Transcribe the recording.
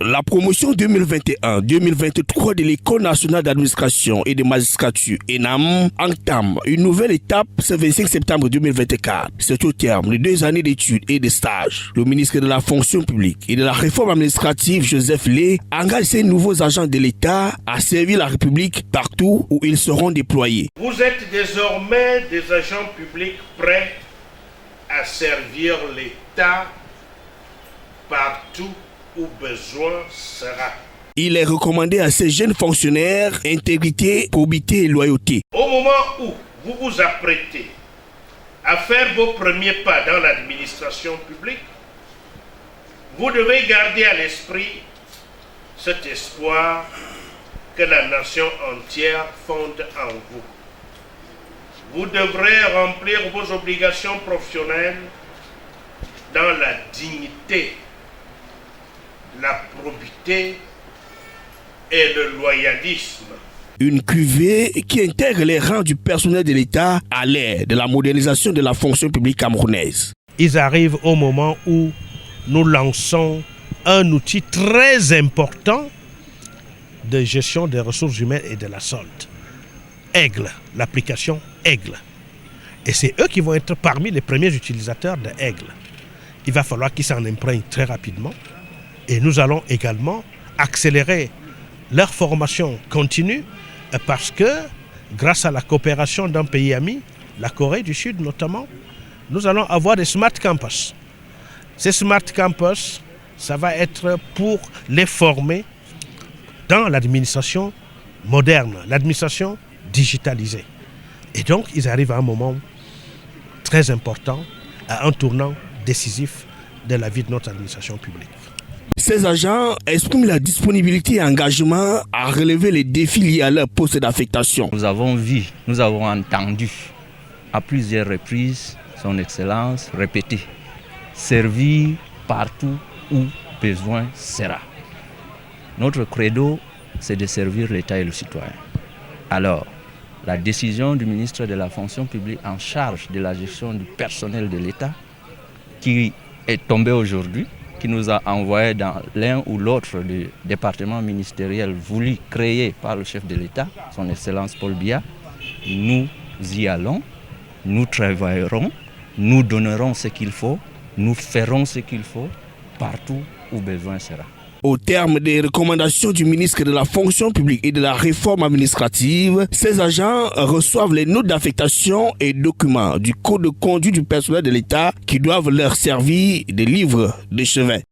La promotion 2021-2023 de l'École nationale d'administration et de magistrature ENAM entame une nouvelle étape ce 25 septembre 2024. C'est au terme de 2 années d'études et de stages. Le ministre de la fonction publique et de la réforme administrative, Joseph Lé, engage ses nouveaux agents de l'État à servir la République partout où ils seront déployés. Vous êtes désormais des agents publics prêts à servir l'État partout où besoin sera. Il est recommandé à ces jeunes fonctionnaires intégrité, probité et loyauté. Au moment où vous vous apprêtez à faire vos premiers pas dans l'administration publique, vous devez garder à l'esprit cet espoir que la nation entière fonde en vous. Vous devrez remplir vos obligations professionnelles dans la dignité, la probité et le loyalisme. Une cuvée qui intègre les rangs du personnel de l'État à l'ère de la modernisation de la fonction publique camerounaise. Ils arrivent au moment où nous lançons un outil très important de gestion des ressources humaines et de la solde. Aigle, l'application Aigle. Et c'est eux qui vont être parmi les premiers utilisateurs de Aigle. Il va falloir qu'ils s'en imprègnent très rapidement. Et nous allons également accélérer leur formation continue parce que grâce à la coopération d'un pays ami, la Corée du Sud notamment, nous allons avoir des smart campus. Ces smart campus, ça va être pour les former dans l'administration moderne, l'administration digitalisée. Et donc, ils arrivent à un moment très important, à un tournant décisif de la vie de notre administration publique. Ces agents expriment la disponibilité et engagement à relever les défis liés à leur poste d'affectation. Nous avons vu, nous avons entendu à plusieurs reprises son Excellence répéter « servir partout où besoin sera ». Notre credo, c'est de servir l'État et le citoyen. Alors, la décision du ministre de la fonction publique en charge de la gestion du personnel de l'État, qui est tombée aujourd'hui, qui nous a envoyé dans l'un ou l'autre des départements ministériels voulus créer par le chef de l'État, son Excellence Paul Biya, nous y allons, nous travaillerons, nous donnerons ce qu'il faut, nous ferons ce qu'il faut partout où besoin sera. Au terme des recommandations du ministre de la fonction publique et de la réforme administrative, ces agents reçoivent les notes d'affectation et documents du code de conduite du personnel de l'État qui doivent leur servir de livre de chevet.